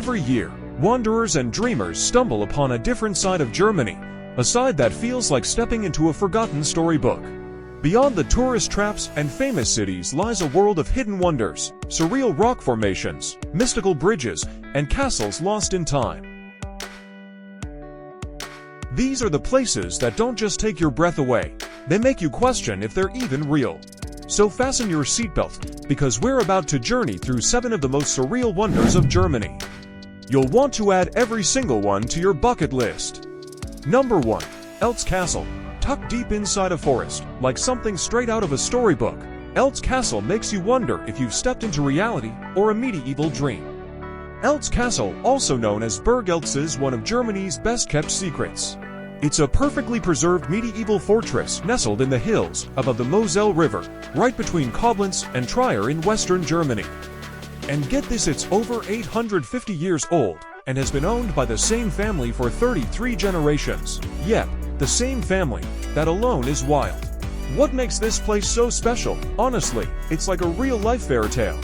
Every year, wanderers and dreamers stumble upon a different side of Germany, a side that feels like stepping into a forgotten storybook. Beyond the tourist traps and famous cities lies a world of hidden wonders, surreal rock formations, mystical bridges, and castles lost in time. These are the places that don't just take your breath away, they make you question if they're even real. So fasten your seatbelt, because we're about to journey through 7 of the most surreal wonders of Germany. You'll want to add every single one to your bucket list. Number 1. Eltz Castle. Tucked deep inside a forest, like something straight out of a storybook, Eltz Castle makes you wonder if you've stepped into reality or a medieval dream. Eltz Castle, also known as Burg Eltz, is one of Germany's best-kept secrets. It's a perfectly preserved medieval fortress nestled in the hills above the Moselle River, right between Koblenz and Trier in western Germany. And get this, it's over 850 years old and has been owned by the same family for 33 generations. Yep, the same family. That alone is wild. What makes this place so special? Honestly, it's like a real-life fairy tale.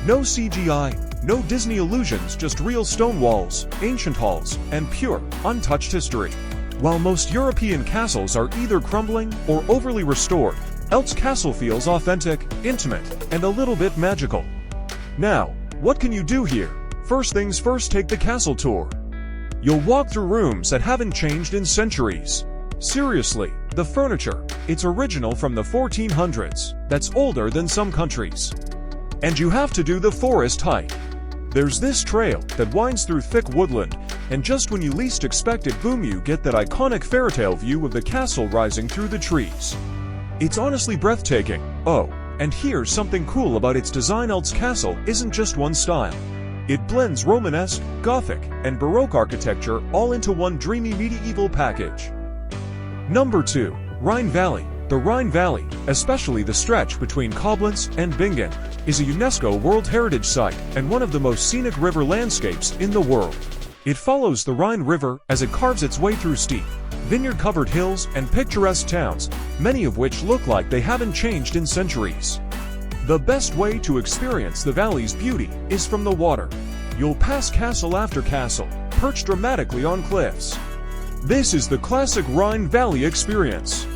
No CGI, no Disney illusions, just real stone walls, ancient halls, and pure, untouched history. While most European castles are either crumbling or overly restored, Eltz Castle feels authentic, intimate, and a little bit magical. Now, what can you do here? First things first, take the castle tour. You'll walk through rooms that haven't changed in centuries. Seriously, the furniture, it's original from the 1400s, that's older than some countries. And you have to do the forest hike. There's this trail that winds through thick woodland, and just when you least expect it, boom, you get that iconic fairytale view of the castle rising through the trees. It's honestly breathtaking. Oh, and here's something cool about its design. Eltz Castle isn't just one style. It blends Romanesque, Gothic, and Baroque architecture all into one dreamy medieval package. Number 2. Rhine Valley. The Rhine Valley, especially the stretch between Koblenz and Bingen, is a UNESCO World Heritage Site and one of the most scenic river landscapes in the world. It follows the Rhine River as it carves its way through steep, vineyard-covered hills and picturesque towns, many of which look like they haven't changed in centuries. The best way to experience the valley's beauty is from the water. You'll pass castle after castle, perched dramatically on cliffs. This is the classic Rhine Valley experience.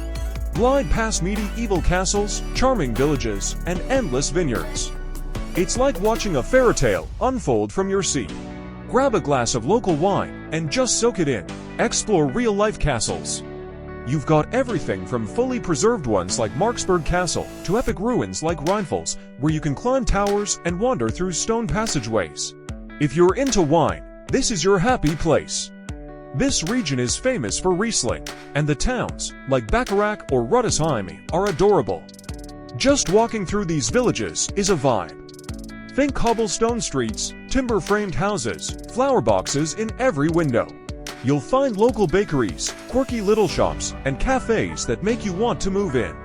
Glide past medieval castles, charming villages, and endless vineyards. It's like watching a fairy tale unfold from your seat. Grab a glass of local wine and just soak it in. Explore real-life castles. You've got everything from fully preserved ones like Marksburg Castle to epic ruins like Rheinfels, where you can climb towers and wander through stone passageways. If you're into wine, this is your happy place. This region is famous for Riesling, and the towns, like Bacharach or Rottenheim, are adorable. Just walking through these villages is a vibe. Think cobblestone streets, timber-framed houses, flower boxes in every window. You'll find local bakeries, quirky little shops, and cafes that make you want to move in.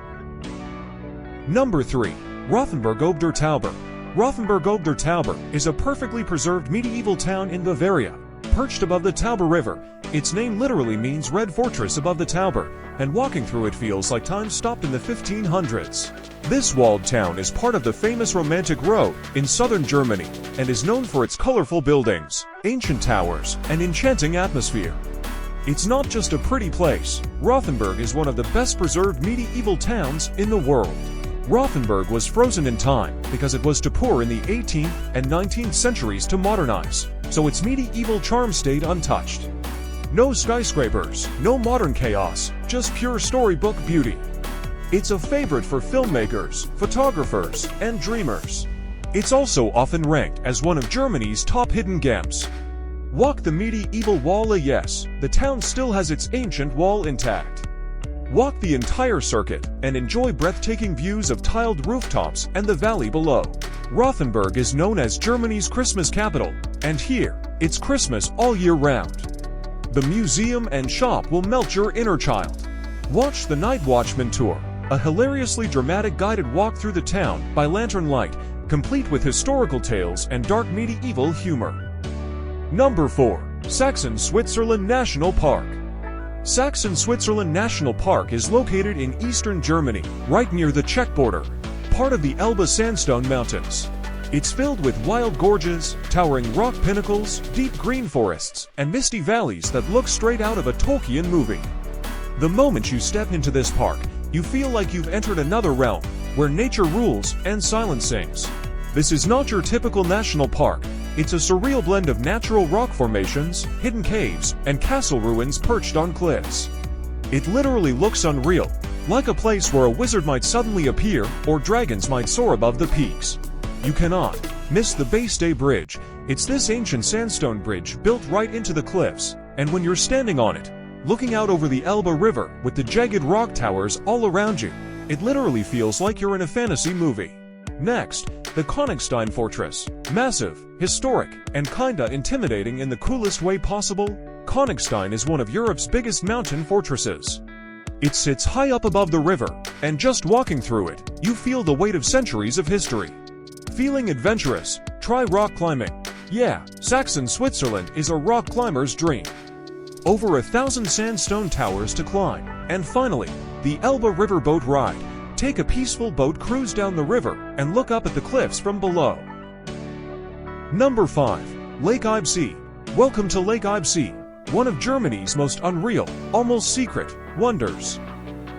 Number 3. Rothenberg ob der Tauber. Rothenberg ob der Tauber is a perfectly preserved medieval town in Bavaria. Perched above the Tauber River, its name literally means red fortress above the Tauber, and walking through it feels like time stopped in the 1500s. This walled town is part of the famous Romantic Road in southern Germany, and is known for its colorful buildings, ancient towers, and enchanting atmosphere. It's not just a pretty place. Rothenberg is one of the best preserved medieval towns in the world. Rothenberg was frozen in time because it was too poor in the 18th and 19th centuries to modernize, so its medieval charm stayed untouched. No skyscrapers, no modern chaos, just pure storybook beauty. It's a favorite for filmmakers, photographers, and dreamers. It's also often ranked as one of Germany's top hidden gems. Walk the medieval wall. Yes, the town still has its ancient wall intact. Walk the entire circuit and enjoy breathtaking views of tiled rooftops and the valley below. Rothenberg is known as Germany's Christmas capital, and here, it's Christmas all year round. The museum and shop will melt your inner child. Watch the Night Watchman Tour, a hilariously dramatic guided walk through the town by lantern light, complete with historical tales and dark medieval humor. Number 4. Saxon Switzerland National Park. Saxon Switzerland National Park is located in eastern Germany, right near the Czech border, part of the Elbe Sandstone Mountains. It's filled with wild gorges, towering rock pinnacles, deep green forests, and misty valleys that look straight out of a Tolkien movie. The moment you step into this park, you feel like you've entered another realm, where nature rules and silence sings. This is not your typical national park. It's a surreal blend of natural rock formations, hidden caves, and castle ruins perched on cliffs. It literally looks unreal, like a place where a wizard might suddenly appear or dragons might soar above the peaks. You cannot miss the Bay Stay Bridge. It's this ancient sandstone bridge built right into the cliffs, and when you're standing on it, looking out over the Elbe River with the jagged rock towers all around you, it literally feels like you're in a fantasy movie. Next, the Nwanstein Fortress. Massive, historic, and kinda intimidating in the coolest way possible, Nwanstein is one of Europe's biggest mountain fortresses. It sits high up above the river, and just walking through it, you feel the weight of centuries of history. Feeling adventurous? Try rock climbing. Yeah, Saxon Switzerland is a rock climber's dream. Over 1,000 sandstone towers to climb. And finally, the Elbe River boat ride. Take a peaceful boat cruise down the river and look up at the cliffs from below. Number 5. Lake Ibbe. Welcome to Lake Ibbe, one of Germany's most unreal, almost secret, wonders.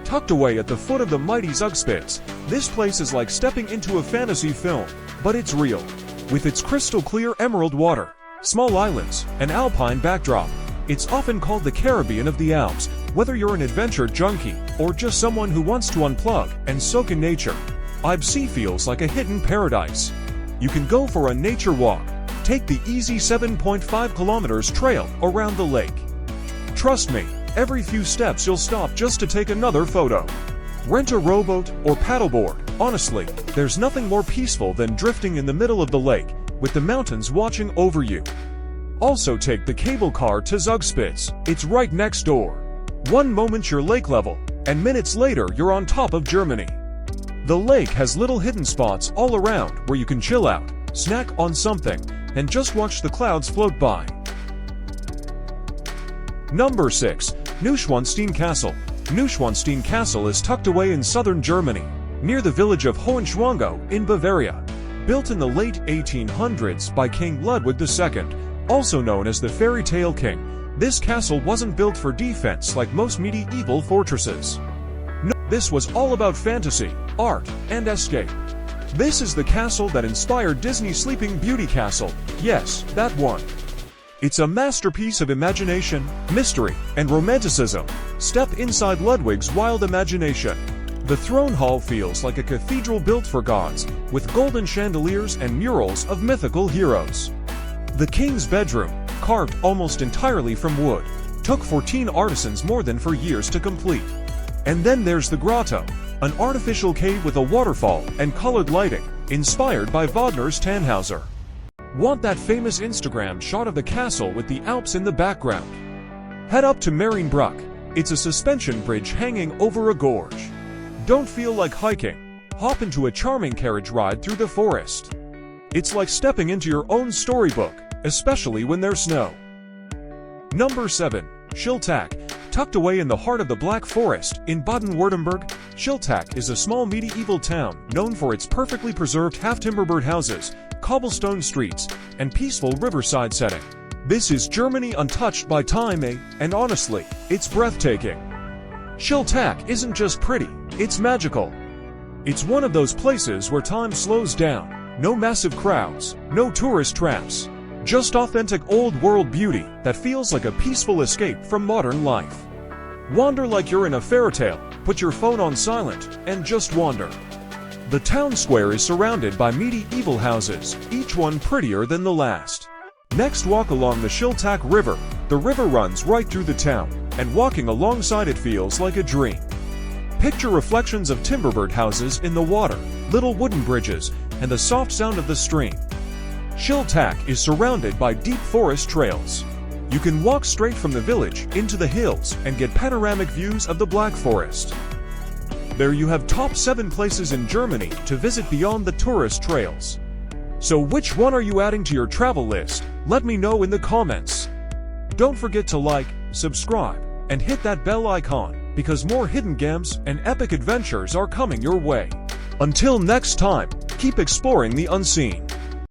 Tucked away at the foot of the mighty Zugspitze, this place is like stepping into a fantasy film, but it's real. With its crystal clear emerald water, small islands, and alpine backdrop, it's often called the Caribbean of the Alps. Whether you're an adventure junkie or just someone who wants to unplug and soak in nature, Ibbe feels like a hidden paradise. You can go for a nature walk, take the easy 7.5 kilometers trail around the lake. Trust me, every few steps you'll stop just to take another photo. Rent a rowboat or paddleboard. Honestly, there's nothing more peaceful than drifting in the middle of the lake, with the mountains watching over you. Also take the cable car to Zugspitze. It's right next door. One moment you're lake level, and minutes later you're on top of Germany. The lake has little hidden spots all around where you can chill out, snack on something, and just watch the clouds float by. Number 6. Nwanstein Castle. Nwanstein Castle is tucked away in southern Germany, near the village of Hohenschwangau in Bavaria. Built in the late 1800s by King Ludwig II, also known as the Fairy Tale King, this castle wasn't built for defense like most medieval fortresses. No, this was all about fantasy, art, and escape. This is the castle that inspired Disney's Sleeping Beauty castle. Yes, that one. It's a masterpiece of imagination, mystery, and romanticism. Step inside Ludwig's wild imagination. The throne hall feels like a cathedral built for gods, with golden chandeliers and murals of mythical heroes. The king's bedroom, carved almost entirely from wood, took 14 artisans more than 4 years to complete. And then there's the grotto, an artificial cave with a waterfall and colored lighting, inspired by Wagner's Tannhauser. Want that famous Instagram shot of the castle with the Alps in the background? Head up to Marienbrück. It's a suspension bridge hanging over a gorge. Don't feel like hiking? Hop into a charming carriage ride through the forest. It's like stepping into your own storybook, especially when there's snow. Number 7. Schiltac. Tucked away in the heart of the Black Forest, in Baden-Württemberg, Schiltac is a small medieval town known for its perfectly preserved half-timber birdhouses, cobblestone streets, and peaceful riverside setting. This is Germany untouched by time, and honestly, it's breathtaking. Schiltac isn't just pretty, it's magical. It's one of those places where time slows down. No massive crowds, no tourist traps. Just authentic old-world beauty that feels like a peaceful escape from modern life. Wander like you're in a fairy tale, put your phone on silent, and just wander. The town square is surrounded by medieval houses, each one prettier than the last. Next, walk along the Schiltac River. The river runs right through the town, and walking alongside it feels like a dream. Picture reflections of timberbird houses in the water, little wooden bridges, and the soft sound of the stream. Schiltac is surrounded by deep forest trails. You can walk straight from the village into the hills and get panoramic views of the Black Forest. There you have top 7 places in Germany to visit beyond the tourist trails. So which one are you adding to your travel list? Let me know in the comments. Don't forget to like, subscribe, and hit that bell icon, because more hidden gems and epic adventures are coming your way. Until next time, keep exploring the unseen.